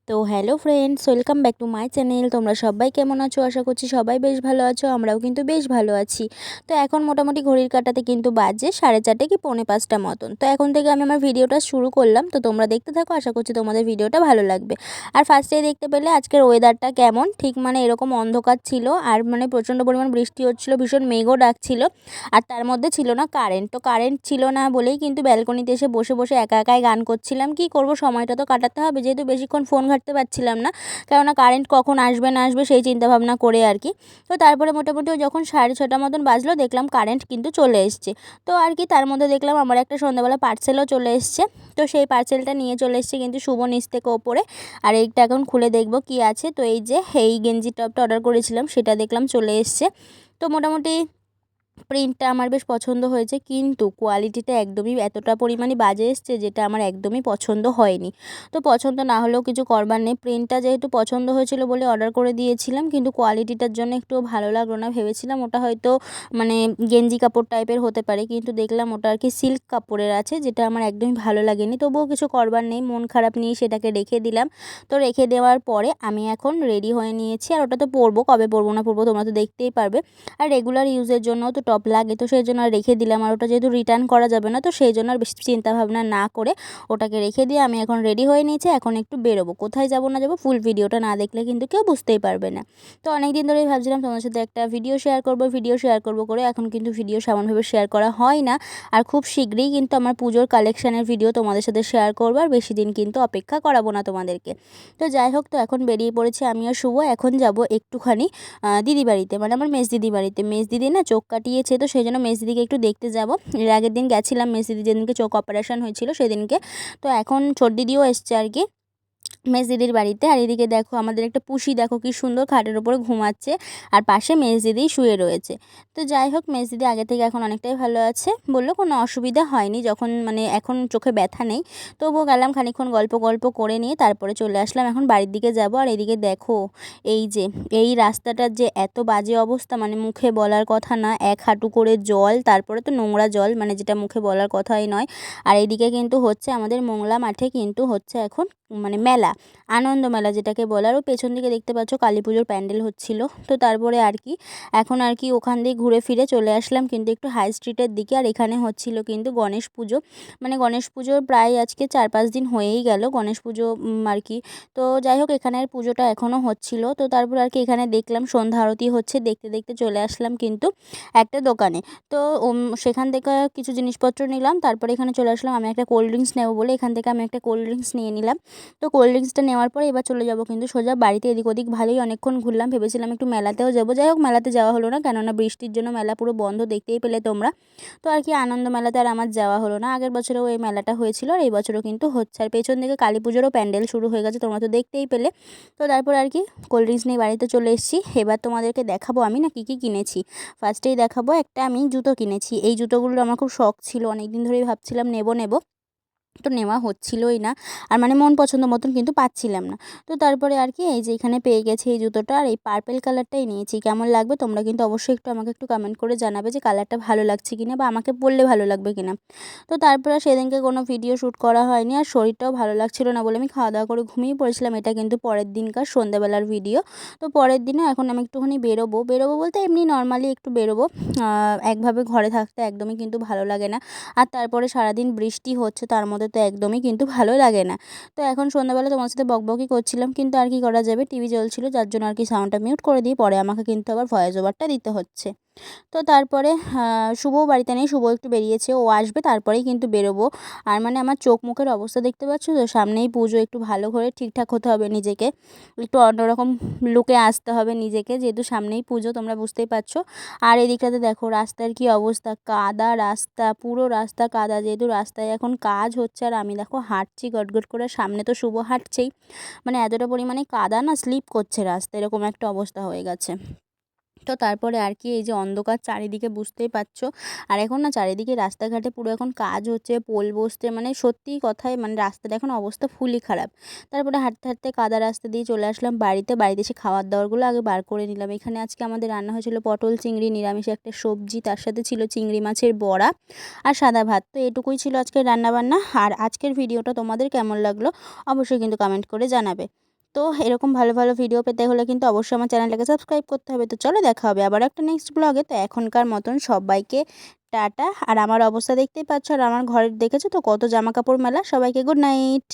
তো hello friends, welcome back to my channel. তোমরা সবাই কেমন আছো? আশা করছি সবাই বেশ ভালো আছো। আমরাও কিন্তু বেশ ভালো আছি। তো এখন মোটামুটি ঘড়ির কাঁটাতে কিন্তু বাজে 4:30 কি 4:45 মতন। তো এখন থেকে আমি আমার ভিডিওটা শুরু করলাম। তো তোমরা দেখতে থাকো, আশা করছি তোমাদের ভিডিওটা ভালো লাগবে। আর ফার্স্টেই দেখতে পেলে আজকের ওয়েদারটা কেমন, ঠিক মানে এরকম অন্ধকার ছিল আর মানে প্রচণ্ড পরিমাণ বৃষ্টি হচ্ছিলো, ভীষণ মেঘও ডাকছিল। আর তার মধ্যে ছিল না কারেন্ট। তো কারেন্ট ছিল না বলেই কিন্তু ব্যালকনিতে এসে বসে বসে একা একাই গান করছিলাম। কি করব, সময়টা তো কাটাতে হবে, যেহেতু বেশিক্ষণ ফোন ঘাঁটতে পারছিলাম না, কেননা কারেন্ট কখন আসবে না আসবে সেই চিন্তাভাবনা করে আর কি। তো তারপরে মোটামুটি যখন 6:30 মতন বাজলো, দেখলাম কারেন্ট কিন্তু চলে এসছে। তো আর কি, তার মধ্যে দেখলাম আমার একটা সন্ধ্যাবেলা পার্সেলও চলে এসছে। তো সেই পার্সেলটা নিয়ে চলে এসছে কিন্তু শুভ নিচ থেকে ওপরে। আর এইটা এখন খুলে দেখব কি আছে। তো এই যে এই গেঞ্জি টপটা অর্ডার করেছিলাম, সেটা দেখলাম চলে এসছে। তো মোটামুটি প্রিন্টটা আমার বেশ পছন্দ হয়েছে, কিন্তু কোয়ালিটিটা একদমই এতটা পরিমাণে বাজে এসছে, যেটা আমার একদমই পছন্দ হয়নি। তো পছন্দ না হলেও কিছু করবার নেই, প্রিন্টটা যেহেতু পছন্দ হয়েছিল বলে অর্ডার করে দিয়েছিলাম, কিন্তু কোয়ালিটিটার জন্য একটুও ভালো লাগলো না। ভেবেছিলাম ওটা হয়তো মানে গেঞ্জি কাপড় টাইপের হতে পারে, কিন্তু দেখলাম ওটা আর কি সিল্ক কাপড়ের আছে, যেটা আমার একদমই ভালো লাগেনি। তবুও কিছু করবার নেই, মন খারাপ নিয়ে সেটাকে রেখে দিলাম। তো রেখে দেওয়ার পরে আমি এখন রেডি হয়ে নিয়েছি। আর ওটা তো পরবো, কবে পরবো না পরবো তোমরা তো দেখতেই পারবে। আর রেগুলার ইউজের জন্য তো টপ লাগে, তো সেই জন্য আর রেখে দিলাম। আর ওটা যেহেতু রিটার্ন করা যাবে না, তো সেই জন্য আর বেশি চিন্তাভাবনা না করে ওটাকে রেখে দিয়ে আমি এখন রেডি হয়ে নিয়েছি। এখন একটু বেরোবো, কোথায় যাবো না যাবো ফুল ভিডিওটা না দেখলে কিন্তু কেউ বুঝতেই পারবে না। তো অনেক দিন ধরেই ভাবছিলাম তোমাদের সাথে একটা ভিডিও শেয়ার করবো করে, এখন কিন্তু ভিডিও সেমনভাবে শেয়ার করা হয় না। আর খুব শীঘ্রই কিন্তু আমার পুজোর কালেকশানের ভিডিও তোমাদের সাথে শেয়ার করবো, আর বেশি দিন কিন্তু অপেক্ষা করাবো না তোমাদেরকে। তো যাই হোক, তো এখন বেরিয়ে পড়েছি আমিও শুভ। এখন যাব একটুখানি দিদি বাড়িতে, মানে আমার মেজ দিদি বাড়িতে। মেজ দিদি না চোখ কাটিয়েছে, তো সেই জন্য মেজ দিদিকে একটু দেখতে যাব। এর আগের দিন গেছিলাম মেজ দিদি যেদিনকে চোখ অপারেশন হয়েছিল সেদিনকে। তো এখন ছোট দিদিও এসছে আর কি মেজ দিদির বাড়িতে। আর এদিকে দেখো আমাদের একটা পুষি, দেখো কি সুন্দর খাটের ওপরে ঘুমাচ্ছে, আর পাশে মেজ দিদি শুয়ে রয়েছে। তো যাই হোক, মেজ দিদি আগে থেকে এখন অনেকটাই ভালো আছে, বললো কোনো অসুবিধা হয়নি, যখন মানে এখন চোখে ব্যথা নেই। তবুও গেলাম খানিকক্ষণ গল্প গল্প করে নিয়ে তারপরে চলে আসলাম এখন বাড়ির দিকে যাব। আর এদিকে দেখো এই যে এই রাস্তাটার যে এত বাজে অবস্থা, মানে মুখে বলার কথা না, এক হাঁটু করে জল, তারপরে তো নোংরা জল, মানে যেটা মুখে বলার কথাই নয়। আর এইদিকে কিন্তু হচ্ছে আমাদের মোংলা মাঠে কিন্তু হচ্ছে এখন মানে মেলা, আনন্দ মেলা যেটাকে বলে। আর ও পেছন দিকে দেখতে পাচ্ছ কালী পুজোর প্যান্ডেল হচ্ছিল। তো তারপরে আর কি এখন আর কি ওখান দিয়ে ঘুরে ফিরে চলে আসলাম কিন্তু একটু হাই স্ট্রিটের দিকে। আর এখানে হচ্ছিল কিন্তু গণেশ পুজো, মানে গণেশ পুজোর প্রায় আজকে 4-5 দিন হয়েই গেল গণেশ পুজো আর কি। তো যাই হোক, এখানের পুজোটা এখনও হচ্ছিল। তো তারপর আর কি এখানে দেখলাম সন্ধ্যা আরতি হচ্ছে, দেখতে দেখতে চলে আসলাম কিন্তু একটা দোকানে। তো সেখান থেকে কিছু জিনিসপত্র নিলাম, তারপরে এখানে চলে আসলাম। আমি একটা কোল্ড ড্রিঙ্কস নেবো বলে এখান থেকে আমি একটা কোল্ড ড্রিঙ্কস নিয়ে নিলাম। তো কোল্ড ড্রিঙ্কসটা নেওয়ার পরে এবার চলে যাব কিন্তু সোজা বাড়িতে। এদিক ওদিক ভালোই অনেকক্ষণ ঘুরলাম, ভেবেছিলাম একটু মেলাতেও যাবো। যাই হোক, মেলাতে যাওয়া হলো না, কেননা বৃষ্টির জন্য মেলা পুরো বন্ধ, দেখতেই পেলে তোমরা। তো আর কি আনন্দ মেলাতে আর আমার যাওয়া হলো না। আগের বছরেও এই মেলাটা হয়েছিল, আর এই বছরও কিন্তু হচ্ছে। আর পেছন দিকে কালী পুজোরও প্যান্ডেল শুরু হয়ে গেছে, তোমরা তো দেখতেই পেলে। তো তারপর আর কি কোল্ড ড্রিঙ্কস নিয়ে বাড়িতে চলে এসেছি। এবার তোমাদেরকে দেখাবো আমি না কী কী কিনেছি। ফার্স্টেই দেখাবো একটা আমি জুতো কিনেছি। এই জুতোগুলো আমার খুব শখ ছিল, অনেক দিন ধরেই ভাবছিলাম নেবো নেবো, তো নেওয়া হচ্ছিলই না। আর মানে মন পছন্দ মতন কিন্তু পাচ্ছিলাম না। তো তারপরে আর কি এই যে এখানে পেয়ে গেছি এই জুতোটা, আর এই পার্পেল কালারটাই নিয়েছি। কেমন লাগবে তোমরা কিন্তু অবশ্যই একটু আমাকে একটু কমেন্ট করে জানাবে যে কালারটা ভালো লাগছে কিনা, বা আমাকে পরলে ভালো লাগবে কিনা। তো তারপরে সেদিনকে কোনো ভিডিও শ্যুট করা হয়নি, আর শরীরটাও ভালো লাগছিল না বলে আমি খাওয়া দাওয়া করে ঘুমিয়ে পড়েছিলাম। এটা কিন্তু পরের দিনকার সন্ধ্যাবেলার ভিডিও। তো পরের দিনও এখন আমি একটুখানি বেরোবো, বলতে এমনি নর্মালি একটু বেরোবো। একভাবে ঘরে থাকতে একদমই কিন্তু ভালো লাগে না। আর তারপরে সারাদিন বৃষ্টি হচ্ছে, তার মধ্যে তো একদমই কিন্তু ভালো লাগে না। তো এখন সন্ধ্যাবেলা তোমার সাথে বকবকই করছিলাম, কিন্তু আর কি করা যাবে, টিভি চলছিল, যার জন্য আর কি সাউন্ডটা মিউট করে দিয়ে পরে আমাকে কিন্তু আবার ভয়েস ওভারটা দিতে হচ্ছে। তো তারপরে শুভও বাড়িতে নেই, শুভ একটু বেরিয়েছে, ও আসবে তারপরেই কিন্তু বেরোবো। আর মানে আমার চোখ মুখের অবস্থা দেখতে পাচ্ছ তো, সামনেই পুজো, একটু ভালো করে ঠিকঠাক হতে হবে নিজেকে, একটু অন্যরকম লুকে আসতে হবে নিজেকে, যেহেতু সামনেই পুজো, তোমরা বুঝতেই পারছো। আর এদিকটাতে দেখো রাস্তার কি অবস্থা, কাদা রাস্তা, পুরো রাস্তা কাদা, যেহেতু রাস্তায় এখন কাজ হচ্ছে। আর আমি দেখো হাঁটছি গটগট করে, সামনে তো শুভ হাঁটছেই, মানে এতটা পরিমাণে কাদা না, স্লিপ করছে রাস্তা, এরকম একটা অবস্থা হয়ে গেছে। তো তারপরে আর কি এই যে অন্ধকার চারিদিকে, বুঝতেই পারছো। আর এখন না চারিদিকে রাস্তাঘাটে পুরো এখন কাজ হচ্ছে, পোল বসছে, মানে সত্যি কথাই, মানে রাস্তাটা এখন অবস্থা ফুলই খারাপ। তারপরে হাঁটতে হাঁটতে কাদা রাস্তা দিয়ে চলে আসলাম বাড়িতে। বাড়িতে এসে খাওয়ার দাওয়ারগুলো আগে বার করে নিলাম। এখানে আজকে আমাদের রান্না হয়েছিল পটল চিংড়ি, নিরামিষ একটা সবজি, তার সাথে ছিল চিংড়ি মাছের বড়া আর সাদা ভাত। তো এটুকুই ছিল আজকের রান্নাবান্না। আর আজকের ভিডিওটা তোমাদের কেমন লাগলো অবশ্যই কিন্তু কমেন্ট করে জানাবে। তো এরকম ভালো ভালো ভিডিও পেতে হলে কিন্তু অবশ্যই আমার চ্যানেলটাকে সাবস্ক্রাইব করতে হবে। তো চলো দেখা হবে আবার একটা নেক্সট ব্লগে। তো এখনকার মতন সবাইকে টাটা। আর আমার অবস্থা দেখতেই পাচ্ছ, আর আমার ঘরে দেখেছো তো কত জামা কাপড় মেলা। সবাইকে গুড নাইট।